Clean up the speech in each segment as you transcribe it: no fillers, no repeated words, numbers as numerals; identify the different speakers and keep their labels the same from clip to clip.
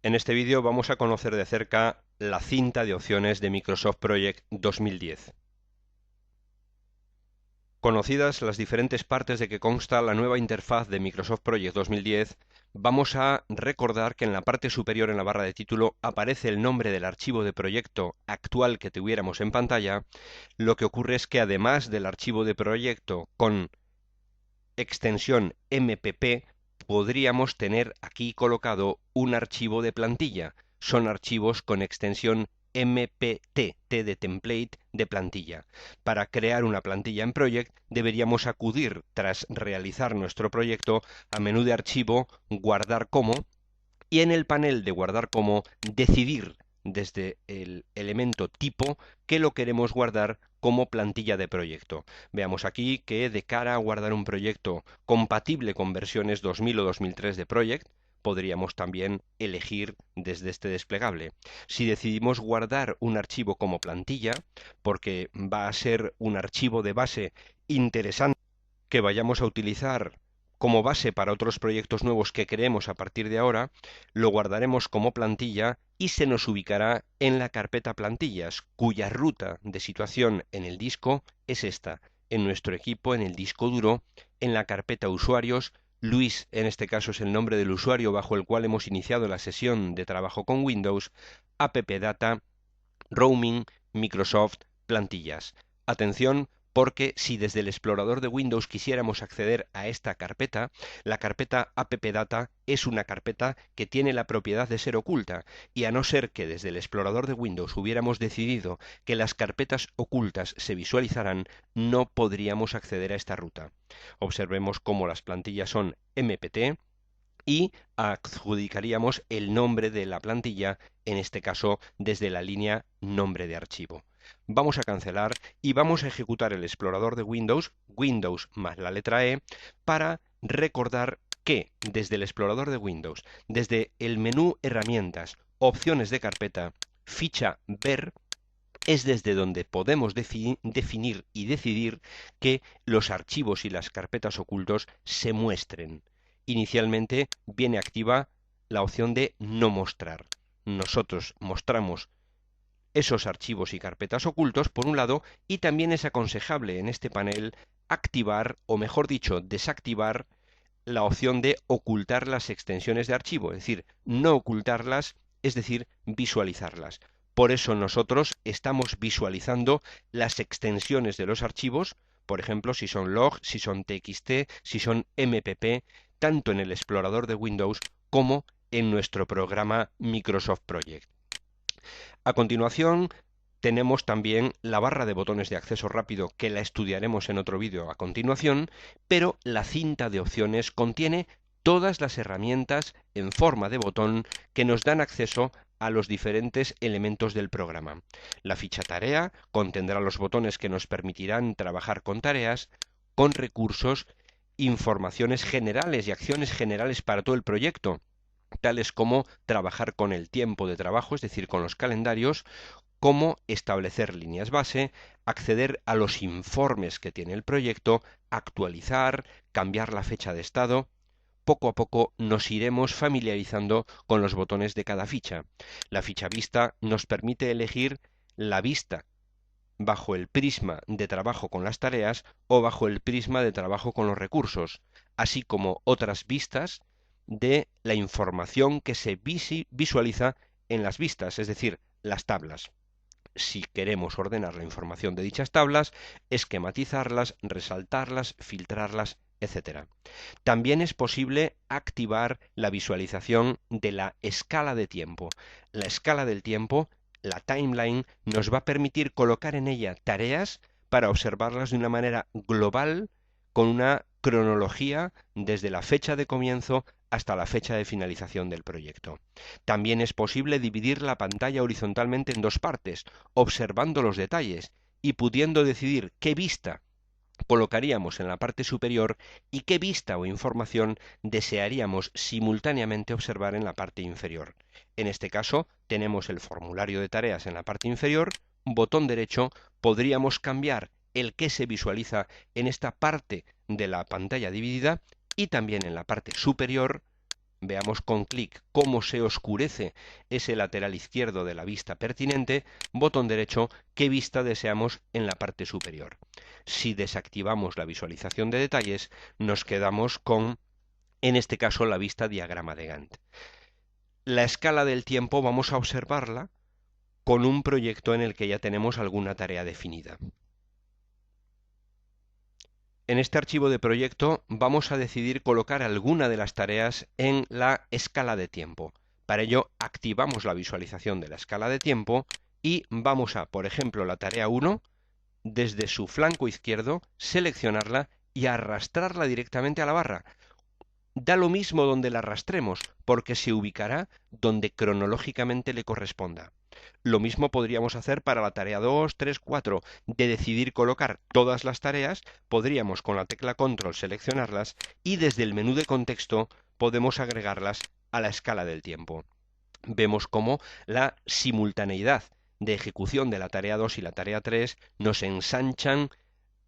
Speaker 1: En este vídeo vamos a conocer de cerca la cinta de opciones de Microsoft Project 2010. Conocidas las diferentes partes de que consta la nueva interfaz de Microsoft Project 2010, vamos a recordar que en la parte superior en la barra de título aparece el nombre del archivo de proyecto actual que tuviéramos en pantalla. Lo que ocurre es que además del archivo de proyecto con extensión MPP, podríamos tener aquí colocado un archivo de plantilla. Son archivos con extensión MPT, T de template, de plantilla. Para crear una plantilla en Project deberíamos acudir, tras realizar nuestro proyecto, a menú de archivo, guardar como, y en el panel de guardar como decidir desde el elemento tipo que lo queremos guardar como plantilla de proyecto. Veamos aquí que de cara a guardar un proyecto compatible con versiones 2000 o 2003 de Project, podríamos también elegir desde este desplegable. Si decidimos guardar un archivo como plantilla, porque va a ser un archivo de base interesante que vayamos a utilizar como base para otros proyectos nuevos que creemos a partir de ahora, lo guardaremos como plantilla y se nos ubicará en la carpeta plantillas, cuya ruta de situación en el disco es esta, en nuestro equipo, en el disco duro, en la carpeta usuarios. Luis, en este caso, es el nombre del usuario bajo el cual hemos iniciado la sesión de trabajo con Windows, appdata, roaming, Microsoft, plantillas. Atención, porque si desde el explorador de Windows quisiéramos acceder a esta carpeta, la carpeta appdata es una carpeta que tiene la propiedad de ser oculta, y a no ser que desde el explorador de Windows hubiéramos decidido que las carpetas ocultas se visualizaran, no podríamos acceder a esta ruta. Observemos cómo las plantillas son MPT, y adjudicaríamos el nombre de la plantilla, en este caso desde la línea nombre de archivo. Vamos a cancelar y vamos a ejecutar el explorador de Windows, Windows más la letra E, para recordar que desde el explorador de Windows, desde el menú herramientas, opciones de carpeta, ficha ver, es desde donde podemos definir y decidir que los archivos y las carpetas ocultos se muestren. Inicialmente viene activa la opción de no mostrar. Nosotros mostramos esos archivos y carpetas ocultos por un lado, y también es aconsejable en este panel activar, o mejor dicho, desactivar la opción de ocultar las extensiones de archivo, es decir, no ocultarlas, es decir, visualizarlas. Por eso nosotros estamos visualizando las extensiones de los archivos, por ejemplo, si son log, si son txt, si son mpp, tanto en el explorador de Windows como en nuestro programa Microsoft Project. A continuación, tenemos también la barra de botones de acceso rápido, que la estudiaremos en otro vídeo a continuación, pero la cinta de opciones contiene todas las herramientas en forma de botón que nos dan acceso a los diferentes elementos del programa. La ficha tarea contendrá los botones que nos permitirán trabajar con tareas, con recursos, informaciones generales y acciones generales para todo el proyecto, tales como trabajar con el tiempo de trabajo, es decir, con los calendarios, cómo establecer líneas base, acceder a los informes que tiene el proyecto, actualizar, cambiar la fecha de estado. Poco a poco nos iremos familiarizando con los botones de cada ficha. La ficha vista nos permite elegir la vista bajo el prisma de trabajo con las tareas o bajo el prisma de trabajo con los recursos, así como otras vistas de la información que se visualiza en las vistas, es decir, las tablas. Si queremos ordenar la información de dichas tablas, esquematizarlas, resaltarlas, filtrarlas, etc. También es posible activar la visualización de la escala de tiempo. La escala del tiempo, la timeline, nos va a permitir colocar en ella tareas para observarlas de una manera global, con una cronología desde la fecha de comienzo hasta la fecha de finalización del proyecto. También es posible dividir la pantalla horizontalmente en dos partes, observando los detalles y pudiendo decidir qué vista colocaríamos en la parte superior y qué vista o información desearíamos simultáneamente observar en la parte inferior. En este caso, tenemos el formulario de tareas en la parte inferior, botón derecho, podríamos cambiar el que se visualiza en esta parte de la pantalla dividida, y también en la parte superior veamos con clic cómo se oscurece ese lateral izquierdo de la vista pertinente, botón derecho, qué vista deseamos en la parte superior. Si desactivamos la visualización de detalles, nos quedamos con, en este caso, la vista diagrama de Gantt. La escala del tiempo vamos a observarla con un proyecto en el que ya tenemos alguna tarea definida. En este archivo de proyecto vamos a decidir colocar alguna de las tareas en la escala de tiempo. Para ello activamos la visualización de la escala de tiempo y vamos a, por ejemplo, la tarea 1, desde su flanco izquierdo, seleccionarla y arrastrarla directamente a la barra. Da lo mismo donde la arrastremos, porque se ubicará donde cronológicamente le corresponda. Lo mismo podríamos hacer para la tarea 2, 3, 4. De decidir colocar todas las tareas, podríamos con la tecla Control seleccionarlas y desde el menú de contexto podemos agregarlas a la escala del tiempo. Vemos cómo la simultaneidad de ejecución de la tarea 2 y la tarea 3 nos ensanchan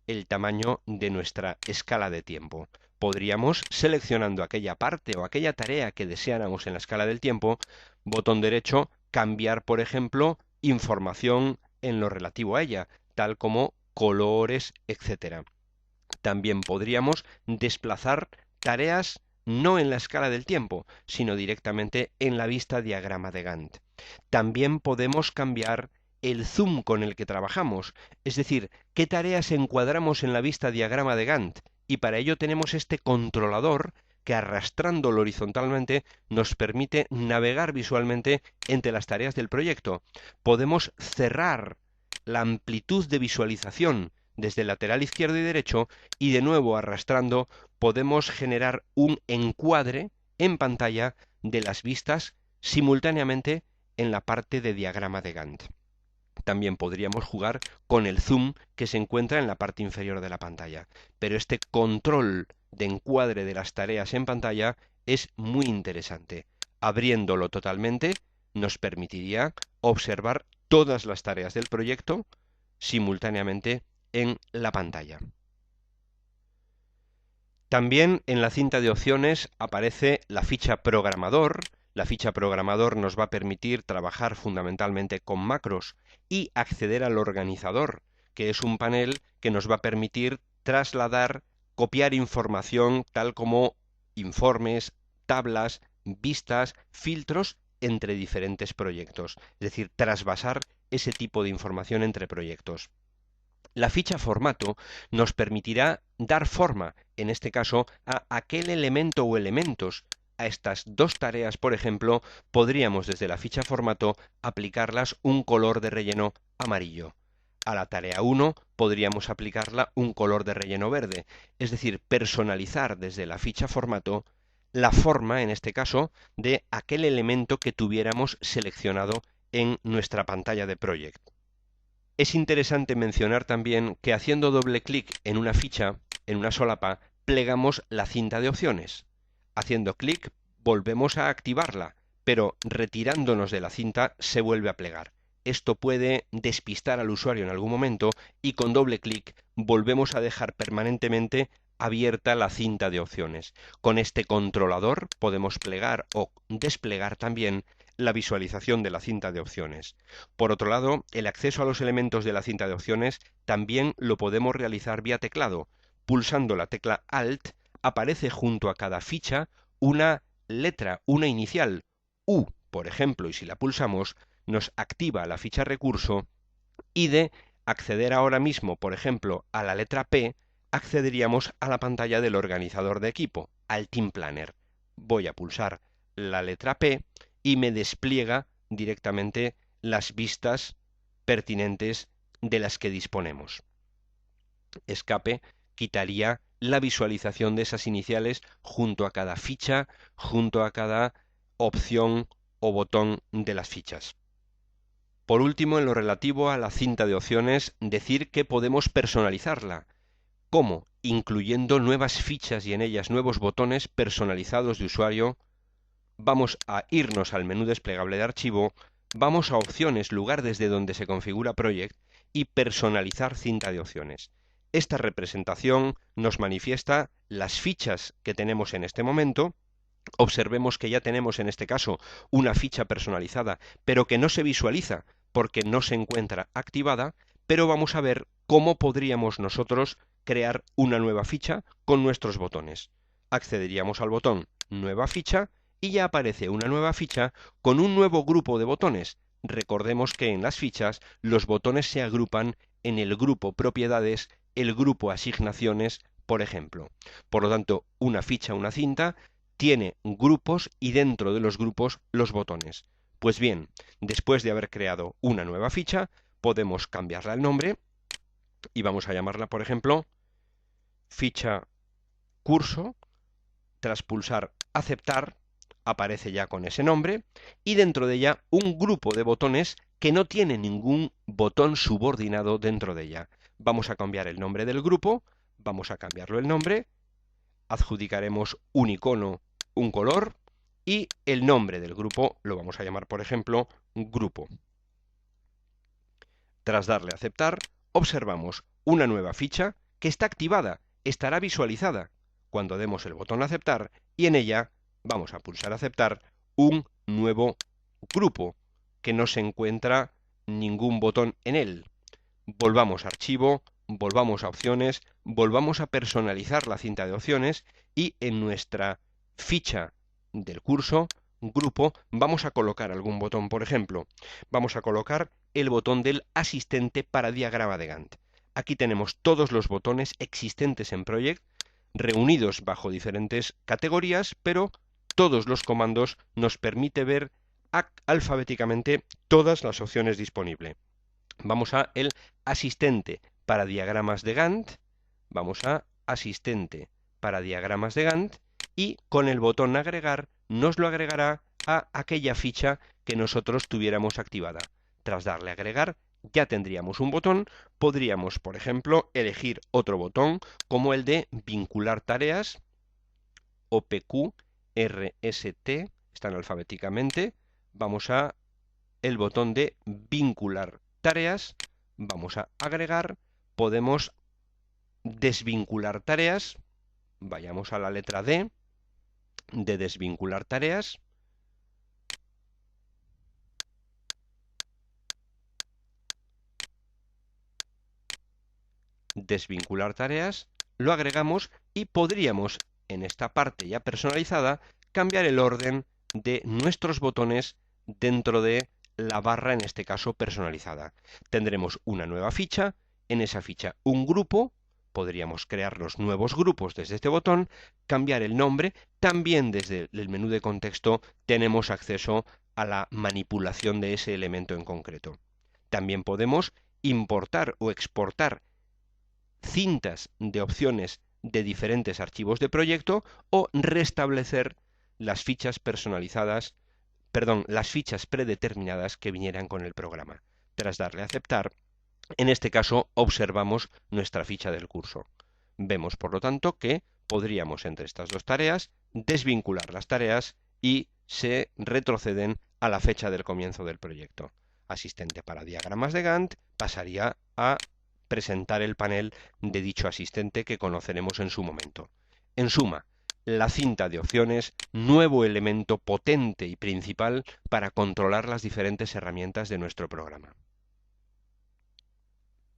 Speaker 1: el tamaño de nuestra escala de tiempo. Podríamos, seleccionando aquella parte o aquella tarea que deseáramos en la escala del tiempo, botón derecho, cambiar, por ejemplo, información en lo relativo a ella, tal como colores, etc. También podríamos desplazar tareas no en la escala del tiempo, sino directamente en la vista diagrama de Gantt. También podemos cambiar el zoom con el que trabajamos, es decir, qué tareas encuadramos en la vista diagrama de Gantt, y para ello tenemos este controlador que arrastrándolo horizontalmente nos permite navegar visualmente entre las tareas del proyecto. Podemos cerrar la amplitud de visualización desde el lateral izquierdo y derecho y de nuevo arrastrando podemos generar un encuadre en pantalla de las vistas simultáneamente en la parte de diagrama de Gantt. También podríamos jugar con el zoom que se encuentra en la parte inferior de la pantalla, pero este control de encuadre de las tareas en pantalla es muy interesante. Abriéndolo totalmente nos permitiría observar todas las tareas del proyecto simultáneamente en la pantalla. También en la cinta de opciones aparece la ficha programador. La ficha programador nos va a permitir trabajar fundamentalmente con macros y acceder al organizador, que es un panel que nos va a permitir trasladar, copiar información tal como informes, tablas, vistas, filtros entre diferentes proyectos, es decir, trasvasar ese tipo de información entre proyectos. La ficha formato nos permitirá dar forma, en este caso, a aquel elemento o elementos. A estas dos tareas, por ejemplo, podríamos desde la ficha formato aplicarlas un color de relleno amarillo. A la tarea 1 podríamos aplicarla un color de relleno verde, es decir, personalizar desde la ficha formato la forma, en este caso, de aquel elemento que tuviéramos seleccionado en nuestra pantalla de Project. Es interesante mencionar también que haciendo doble clic en una ficha, en una solapa, plegamos la cinta de opciones. Haciendo clic volvemos a activarla, pero retirándonos de la cinta se vuelve a plegar. Esto puede despistar al usuario en algún momento y con doble clic volvemos a dejar permanentemente abierta la cinta de opciones. Con este controlador podemos plegar o desplegar también la visualización de la cinta de opciones. Por otro lado, el acceso a los elementos de la cinta de opciones también lo podemos realizar vía teclado. Pulsando la tecla Alt, aparece junto a cada ficha una letra, una inicial, U, por ejemplo, y si la pulsamos, nos activa la ficha recurso y de acceder ahora mismo, por ejemplo, a la letra P, accederíamos a la pantalla del organizador de equipo, al Team Planner. Voy a pulsar la letra P y me despliega directamente las vistas pertinentes de las que disponemos. Escape quitaría la visualización de esas iniciales junto a cada ficha, junto a cada opción o botón de las fichas. Por último, en lo relativo a la cinta de opciones, decir que podemos personalizarla. ¿Cómo? Incluyendo nuevas fichas y en ellas nuevos botones personalizados de usuario. Vamos a irnos al menú desplegable de archivo, vamos a opciones, lugar desde donde se configura Project, y personalizar cinta de opciones. Esta representación nos manifiesta las fichas que tenemos en este momento, Observemos que ya tenemos en este caso una ficha personalizada, pero que no se visualiza porque no se encuentra activada, pero vamos a ver cómo podríamos nosotros crear una nueva ficha con nuestros botones. Accederíamos al botón Nueva ficha y ya aparece una nueva ficha con un nuevo grupo de botones. Recordemos que en las fichas los botones se agrupan en el grupo Propiedades, el grupo Asignaciones, por ejemplo. Por lo tanto, una ficha, una cinta, tiene grupos y dentro de los grupos los botones. Pues bien, después de haber creado una nueva ficha, podemos cambiarle el nombre y vamos a llamarla, por ejemplo, ficha curso. Tras pulsar aceptar, aparece ya con ese nombre y dentro de ella un grupo de botones que no tiene ningún botón subordinado dentro de ella. Vamos a cambiar el nombre del grupo, vamos a cambiarlo el nombre, adjudicaremos un icono, un color y el nombre del grupo lo vamos a llamar, por ejemplo, grupo. Tras darle a aceptar, observamos una nueva ficha que está activada, estará visualizada cuando demos el botón aceptar y en ella vamos a pulsar aceptar un nuevo grupo que no se encuentra ningún botón en él. Volvamos a archivo, volvamos a opciones, volvamos a personalizar la cinta de opciones y en nuestra ficha del curso, grupo, vamos a colocar algún botón, por ejemplo, vamos a colocar el botón del asistente para diagrama de Gantt. Aquí tenemos todos los botones existentes en Project, reunidos bajo diferentes categorías, pero todos los comandos nos permite ver alfabéticamente todas las opciones disponibles. Vamos a el asistente para diagramas de Gantt, vamos a asistente para diagramas de Gantt y con el botón agregar nos lo agregará a aquella ficha que nosotros tuviéramos activada. Tras darle a agregar ya tendríamos un botón, podríamos por ejemplo elegir otro botón como el de vincular tareas, OPQ, RST, están alfabéticamente, vamos a el botón de vincular tareas, vamos a agregar, podemos desvincular tareas, vayamos a la letra D de desvincular tareas, desvincular tareas, lo agregamos y podríamos en esta parte ya personalizada cambiar el orden de nuestros botones dentro de la barra, en este caso personalizada. Tendremos una nueva ficha, en esa ficha un grupo, podríamos crear los nuevos grupos desde este botón, cambiar el nombre, también desde el menú de contexto tenemos acceso a la manipulación de ese elemento en concreto. También podemos importar o exportar cintas de opciones de diferentes archivos de proyecto o restablecer las fichas personalizadas, las fichas predeterminadas que vinieran con el programa. Tras darle a aceptar, en este caso observamos nuestra ficha del curso. Vemos, por lo tanto, que podríamos entre estas dos tareas desvincular las tareas y se retroceden a la fecha del comienzo del proyecto. Asistente para diagramas de Gantt pasaría a presentar el panel de dicho asistente que conoceremos en su momento. En suma, la cinta de opciones, nuevo elemento potente y principal para controlar las diferentes herramientas de nuestro programa.